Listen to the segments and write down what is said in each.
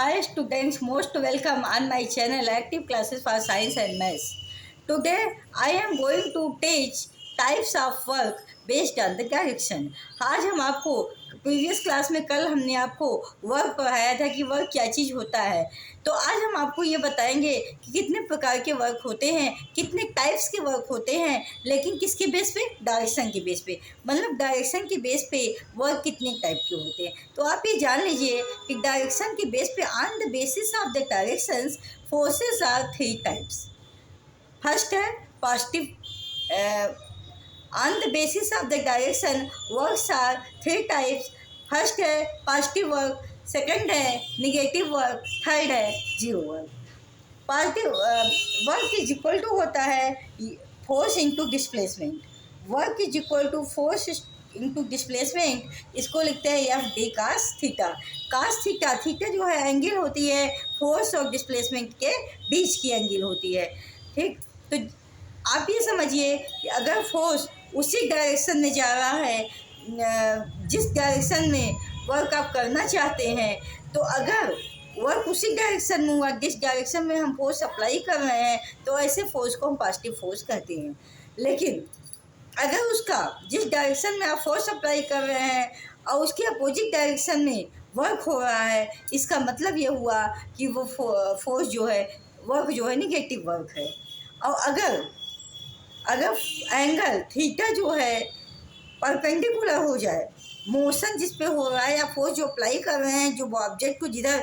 Hi students, most welcome on my channel Active Classes for Science and Maths. Today I am going to teach types of work based on the direction. आज हम आपको previous class में कल हमने आपको work पढ़ाया था कि वर्क क्या चीज़ होता है। तो आज हम आपको ये बताएंगे कि कितने प्रकार के वर्क होते हैं, कितने टाइप्स के वर्क होते हैं, लेकिन किसके बेस पे? डायरेक्शन के बेस पे। मतलब डायरेक्शन के बेस पे वर्क कितने टाइप के होते हैं। तो आप ये जान लीजिए कि डायरेक्शन के बेस पे on the basis of the directions forces are 3 types. First है positive. On the basis of the direction works are 3 types. First है पॉजिटिव वर्क, सेकंड है निगेटिव वर्क, थर्ड है zero work. Positive work is equal to होता है force into displacement. Work is equal to force into displacement, इसको लिखते हैं F D cos theta. Cos theta, theta जो है एंगल होती है फोर्स और डिस्प्लेसमेंट के बीच की एंगल होती है। ठीक, तो आप ये समझिए कि अगर फोर्स उसी डायरेक्शन में जा रहा है जिस डायरेक्शन में वर्क आप करना चाहते हैं, तो अगर वर्क उसी डायरेक्शन में हुआ जिस डायरेक्शन में हम फोर्स अप्लाई कर रहे हैं, तो ऐसे फोर्स को हम पॉजिटिव फोर्स कहते हैं। लेकिन अगर उसका जिस डायरेक्शन में आप फोर्स अप्लाई कर रहे हैं और उसके अपोजिट डायरेक्शन में वर्क हो रहा है, इसका मतलब ये हुआ कि वो फोर्स जो है, वर्क जो है, निगेटिव वर्क है। और अगर एंगल थीटा जो है परपेंडिकुलर हो जाए, मोशन जिस पे हो रहा है या फोर्स जो अप्लाई कर रहे हैं, जो ऑब्जेक्ट को जिधर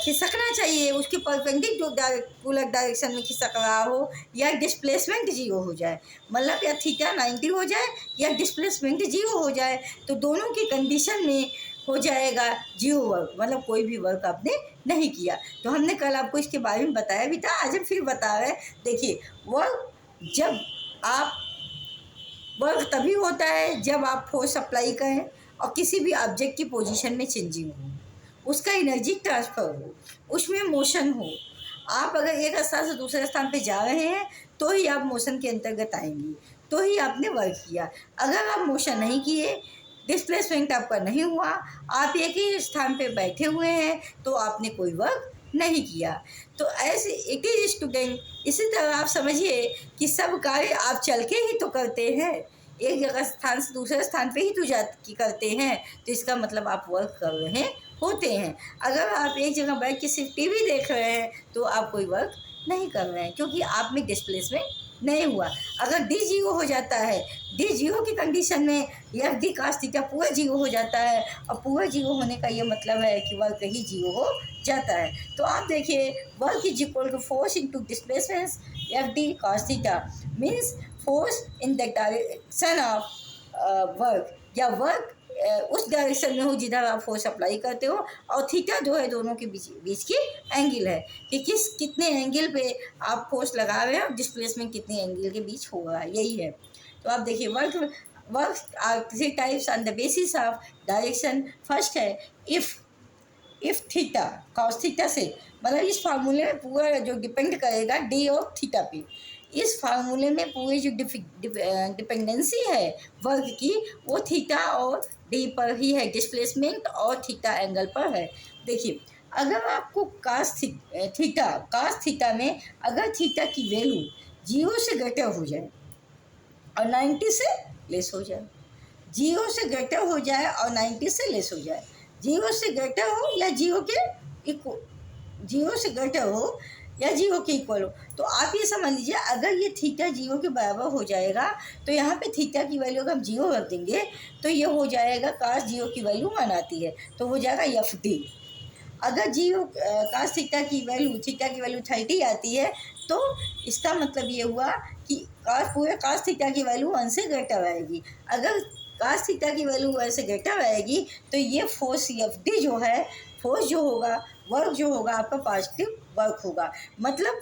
खिसकना चाहिए उसके परपेंडिकुलर डायरेक्शन में खिसक रहा हो, या डिस्प्लेसमेंट जीरो हो जाए, मतलब या थीटा 90 हो जाए या डिस्प्लेसमेंट जीरो हो जाए, तो दोनों की कंडीशन में हो जाएगा जीरो वर्क, मतलब कोई भी वर्क आपने नहीं किया। तो हमने कल आपको इसके बारे में बताया भी था, आज हम फिर बता रहे हैं। देखिए, वर्क जब आप वर्क तभी होता है जब आप फोर्स अप्लाई करें और किसी भी ऑब्जेक्ट की पोजीशन में चेंजिंग हो, उसका एनर्जी ट्रांसफ़र हो, उसमें मोशन हो। आप अगर एक स्थान से दूसरे स्थान पे जा रहे हैं तो ही आप मोशन के अंतर्गत आएंगी, तो ही आपने वर्क किया। अगर आप मोशन नहीं किए, डिस्प्लेसमेंट आपका नहीं हुआ, आप एक ही स्थान पे बैठे हुए हैं, तो आपने कोई वर्क नहीं किया। तो ऐसे इट इज स्टूडेंट, इसी तरह आप समझिए कि सब कार्य आप चल के ही तो करते हैं, एक जगह स्थान से दूसरे स्थान पे ही तो करते हैं, तो इसका मतलब आप वर्क कर रहे होते हैं। अगर आप एक जगह बैठ के सिर्फ टीवी देख रहे हैं तो आप कोई वर्क नहीं कर रहे हैं, क्योंकि आप में डिस्प्लेसमेंट नहीं हुआ। अगर डी जीरो हो जाता है, डी जीरो की कंडीशन में एफ डी कास थीटा पूरा जीरो हो जाता है, और पूरा जीरो होने का ये मतलब है कि वर्क ही जीरो हो जाता है। तो आप देखिए, work is equal to force into displacement F D cos theta, means force in the direction of work, या वर्क उस डायरेक्शन में हो जिधर आप फोर्स अप्लाई करते हो, और थीटा जो है दोनों के बीच की एंगल है कि कितने एंगल पे आप फोर्स लगा रहे हैं और डिस्प्लेसमेंट कितने एंगल के बीच हो रहा है, यही है। तो आप देखिए, work are 3 types on the basis of direction. First है इफ थीटा कॉस थीटा से, मतलब इस फार्मूले में पूरा जो डिपेंड करेगा डी ऑफ थीटा पे, इस फार्मूले में पूरी जो डिपेंडेंसी है वर्क की, वो थीटा और डी पर ही है, डिस्प्लेसमेंट और थीटा एंगल पर है। देखिए, अगर आपको कास थीटा में अगर थीटा की वैल्यू 0 से ग्रेटर हो जाए और 90 से लेस हो जाए, 0 से ग्रेटर हो जाए और 90 से लेस हो जाए, 0 से ग्रेटर हो या 0 के इक्वल, 0 से ग्रेटर हो या 0 के इक्वल हो, तो आप ये समझ लीजिए अगर ये थीटा 0 के बराबर हो जाएगा, तो यहाँ पे थीटा की वैल्यू अगर हम 0 रख देंगे तो ये हो जाएगा कास 0 की वैल्यू 1 आती है, तो हो जाएगा एफ डी। अगर 0 कास थीटा की वैल्यू 30 आती है, तो इसका मतलब ये हुआ कि कास थीटा की वैल्यू 1 से ग्रेटर आएगी। अगर कास थीटा की वैल्यू 1 से ग्रेटर आएगी, तो ये फोर्स एफ डी जो है, फोर्स जो होगा, वर्क जो होगा आपका पॉजिटिव वर्क होगा, मतलब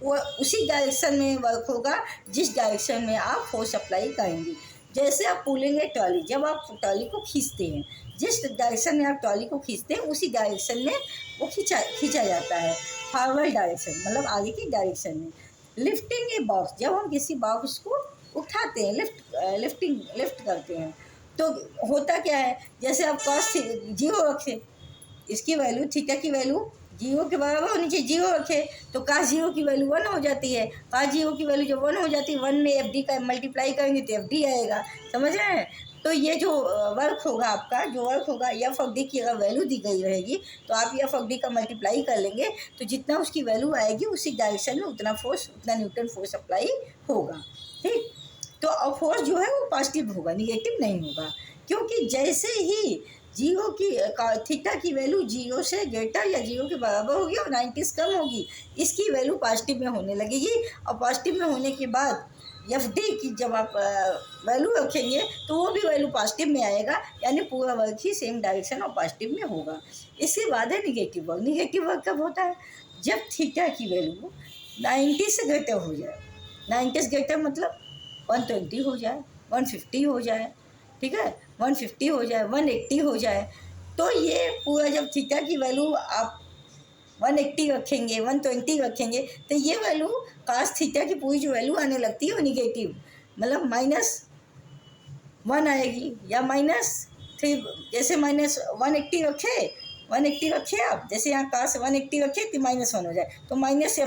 वो उसी डायरेक्शन में वर्क होगा जिस डायरेक्शन में आप फोर्स अप्लाई करेंगे। जैसे आप पुलेंगे ट्रॉली, जब आप ट्रॉली को खींचते हैं, जिस डायरेक्शन में आप ट्रॉली को खींचते हैं उसी डायरेक्शन में वो खींचा जाता है, फॉरवर्ड डायरेक्शन, मतलब आगे की डायरेक्शन में। लिफ्टिंग ए बॉक्स, जब हम किसी बॉक्स को उठाते हैं, लिफ्ट करते हैं, तो होता क्या है, जैसे आप कॉस 0 रखें, इसकी वैल्यू थीटा की वैल्यू जीरो के बराबर होनी चाहिए, जीरो रखे तो काश जीरो की वैल्यू 1 हो जाती है। काश जीरो की वैल्यू जब 1 हो जाती है, 1 में एफ डी का मल्टीप्लाई करेंगे तो एफ डी आएगा, समझ रहे हैं। तो ये जो वर्क होगा आपका, जो वर्क होगा एफ ऑफ डी की अगर वैल्यू दी गई रहेगी तो आप एफ ऑफ डी का मल्टीप्लाई कर लेंगे, तो जितना उसकी वैल्यू आएगी उसी डायरेक्शन में उतना फोर्स, उतना न्यूटन फोर्स अप्लाई होगा, ठीक। तो अब फोर्स जो है वो पॉजिटिव होगा, निगेटिव नहीं होगा, क्योंकि जैसे ही जीरो की थीटा की वैल्यू जीरो से ग्रेटर या जीरो के बराबर होगी और 90 से कम होगी, इसकी वैल्यू पॉजिटिव में होने लगेगी। और पॉजिटिव में होने के बाद एफ डी की जब आप वैल्यू रखेंगे तो वो भी वैल्यू पॉजिटिव में आएगा, यानी पूरा वर्क ही सेम डायरेक्शन और पॉजिटिव में होगा। इसके बाद है निगेटिव वर्क। निगेटिव वर्क कब होता है? जब थीटा की वैल्यू 90 से ग्रेटर हो जाए। 90 से ग्रेटर मतलब 120 हो जाए, 150 हो जाए, ठीक है, 150 हो जाए, 180 हो जाए, तो ये पूरा जब थीटा की वैल्यू आप 180 रखेंगे, 120 रखेंगे, तो ये वैल्यू कास थीटा की पूरी जो वैल्यू आने लगती है वो निगेटिव, मतलब -1 आएगी या -3। जैसे -180 रखे, 180 रखे आप, जैसे यहाँ कास 180 रखे तो -1 हो जाए, तो माइनस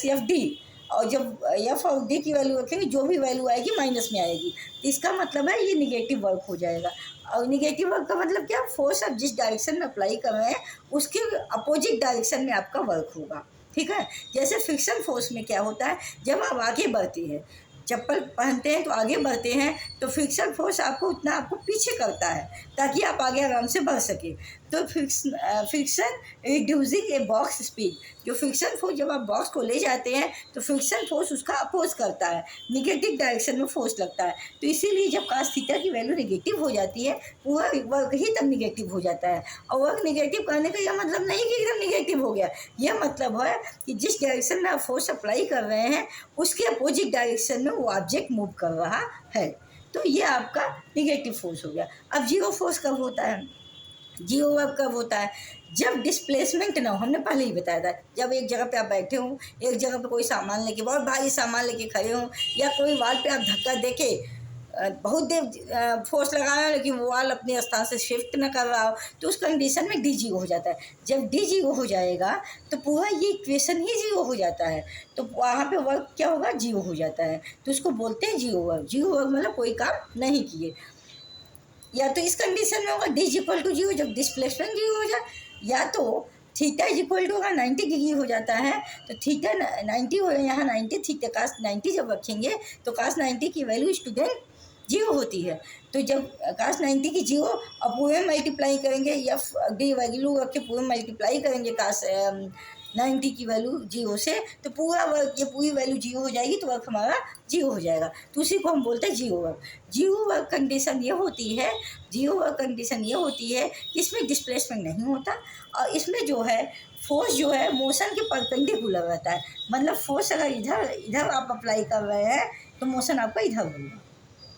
एफ डी, और जब एफ ऑफ डी की वैल्यू रखेंगे जो भी वैल्यू आएगी माइनस में आएगी, तो इसका मतलब है ये निगेटिव वर्क हो जाएगा। और निगेटिव वर्क का मतलब क्या? फोर्स आप जिस डायरेक्शन में अप्लाई कर रहे हैं उसके अपोजिट डायरेक्शन में आपका वर्क होगा, ठीक है। जैसे फ्रिक्शन फोर्स में क्या होता है, जब आप आगे बढ़ते हैं, चप्पल पहनते हैं तो आगे बढ़ते हैं, तो फ्रिक्शन फोर्स आपको पीछे करता है ताकि आप आगे आराम से बढ़ सके। तो friction reducing a box speed, जो फ्रिक्शन फोर्स जब आप बॉक्स को ले जाते हैं तो फ्रिक्शन फोर्स उसका अपोज करता है, निगेटिव डायरेक्शन में फोर्स लगता है। तो इसीलिए जब कास थीटा की वैल्यू निगेटिव हो जाती है, पूरा वर्क ही तब निगेटिव हो जाता है। और वर्क निगेटिव करने का यह मतलब नहीं कि एकदम निगेटिव हो गया, यह मतलब है कि जिस डायरेक्शन में आप फोर्स अप्लाई कर रहे हैं उसके अपोजिट डायरेक्शन में वो ऑब्जेक्ट मूव कर रहा है, तो ये आपका निगेटिव फोर्स हो गया। अब जीरो फोर्स कब होता है? जीरो वर्क कब होता है? जब डिस्प्लेसमेंट ना हो। हमने पहले ही बताया था, जब एक जगह पे आप बैठे हों, एक जगह पे कोई सामान लेके, बहुत भारी सामान लेके खड़े हों, या कोई वाल पे आप धक्का देके बहुत देर फोर्स लगा रहे हो लेकिन वो वाल अपने स्थान से शिफ्ट न कर रहा हो, तो उस कंडीशन में डी जीरो हो जाता है। जब डी जीरो हो जाएगा तो पूरा ये इक्वेशन ही जीरो हो जाता है, तो वहाँ पे वर्क क्या होगा? जीरो हो जाता है, तो उसको बोलते हैं जीरो वर्क। जीरो वर्क मतलब कोई काम नहीं किए। या तो इस कंडीशन में होगा डी इक्वल टू जीरो, जब डिस्प्लेसमेंट जीरो हो जाए, या तो थीटा इक्वल टू अगर 90 डिग्री हो जाता है तो थीटा 90 हो, यहाँ 90, थीटा कास 90 जब रखेंगे तो कास 90 की वैल्यू स्टूडेंट जीरो होती है। तो जब कास 90 की जीरो और पूरे मल्टीप्लाई करेंगे, या डी वैल्यू रख के पूरे मल्टीप्लाई करेंगे कास 90 की वैल्यू जीरो से, तो पूरा वर्क, ये पूरी वैल्यू जीरो हो जाएगी, तो वर्क हमारा जीरो हो जाएगा। तो उसी को हम बोलते हैं zero work. Zero work condition ये होती है, जीरो वर्क कंडीशन ये होती है कि इसमें डिस्प्लेसमेंट नहीं होता, और इसमें जो है फोर्स जो है मोशन के परपेंडिकुलर रहता है। मतलब फोर्स अगर इधर आप अप्लाई कर रहे हैं तो मोशन आपका इधर होगा,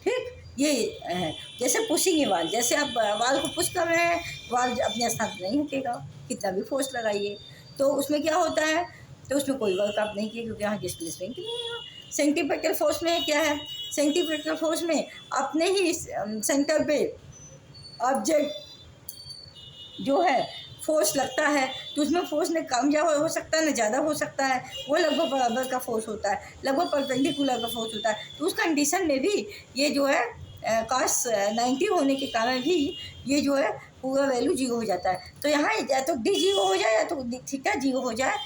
ठीक। ये है जैसे पुशिंग ए वाल, जैसे आप वाल को पुश कर रहे हैं, वाल अपने स्थान पर नहीं हटेगा, कितना भी फोर्स लगाइए। तो उसमें क्या होता है? तो उसमें कोई वर्क आप नहीं किए, क्योंकि यहाँ डिस्प्लेसमेंट नहीं है। सेंटीपिटल फोर्स में क्या है? सेंटीपिटल फोर्स में अपने ही सेंटर पे ऑब्जेक्ट जो है फोर्स लगता है, तो उसमें फोर्स ने कम ज़्यादा हो सकता है, ना ज़्यादा हो सकता है, वो लगभग बराबर का फोर्स होता है, लगभग परपेंडिकुलर का फोर्स होता है। तो उस कंडीशन में भी ये जो है कास 90 होने के कारण भी ये जो है पूरा वैल्यू जीरो हो जाता है। तो यहाँ या तो डी जीरो हो जाए या तो थीटा जीरो हो जाए,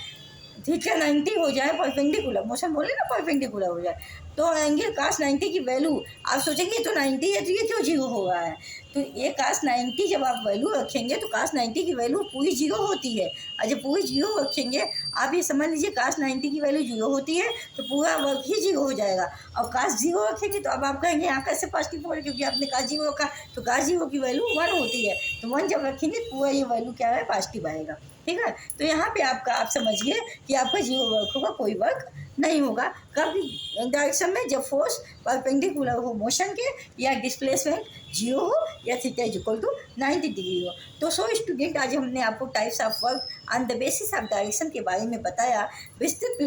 थीटा 90 हो जाए, परपेंडिकुलर मोशन बोले ना, परपेंडिकुलर हो जाए, तो आएंगे कास 90 की वैल्यू। आप सोचेंगे ये तो 90 है तो ये क्यों जीरो हो रहा है? तो ये कास 90 जब आप वैल्यू रखेंगे तो कास 90 की वैल्यू पूरी जीरो होती है, और जब पूरी जीरो रखेंगे, आप ये समझ लीजिए कास 90 की वैल्यू जीरो होती है तो पूरा वर्क ही जीरो हो जाएगा। और कास जीरो रखेंगे तो अब आप कहेंगे यहाँ कैसे पॉजिटिव हो रहा है, क्योंकि आपने कास जीरो रखा, तो कास जीरो की वैल्यू 1 होती है, तो 1 जब रखेंगे पूरा ये वैल्यू क्या है? पॉजिटिव आएगा, ठीक है। तो यहाँ पे आप समझिए कि आपका जीरो वर्क होगा, कोई वर्क नहीं होगा। कभी डायरेक्शन में जब फोर्स परपेंडिकुलर हो मोशन के, या डिस्प्लेसमेंट जीरो हो, या थीटा इक्वल टू 90 डिग्री हो। तो सो स्टूडेंट, आज हमने आपको types of work on the basis of direction के बारे में बताया, विस्तृत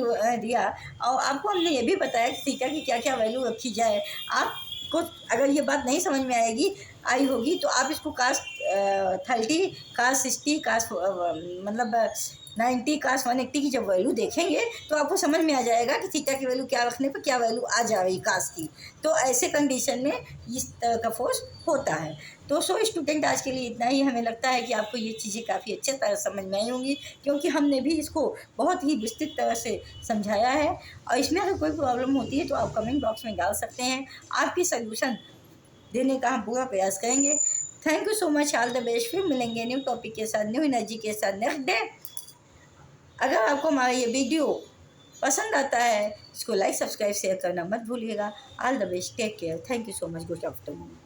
दिया, और आपको हमने ये भी बताया कि थीटा की क्या क्या वैल्यू रखी जाए। आपको अगर ये बात नहीं समझ में आई होगी तो आप इसको कास 30 कास 60 कास मतलब 90 कास 180 की जब वैल्यू देखेंगे तो आपको समझ में आ जाएगा कि थीटा की वैल्यू क्या रखने पर क्या वैल्यू आ जाएगी कास की। तो ऐसे कंडीशन में इस तरह का फोर्स होता है। तो स्टूडेंट, आज के लिए इतना ही। हमें लगता है कि आपको ये चीज़ें काफ़ी अच्छे तरह समझ में आई होंगी, क्योंकि हमने भी इसको बहुत ही विस्तृत तरह से समझाया है। और इसमें अगर कोई प्रॉब्लम होती है तो आप कमेंट बॉक्स में डाल सकते हैं, आपकी सोल्यूशन देने का हम पूरा प्रयास करेंगे। Thank you so much, all the best. फिर मिलेंगे न्यू टॉपिक के साथ, न्यू एनर्जी के साथ नेक्स्ट डे। अगर आपको हमारा ये वीडियो पसंद आता है इसको लाइक सब्सक्राइब शेयर करना मत भूलिएगा। All the best, take care, thank you so much, good afternoon.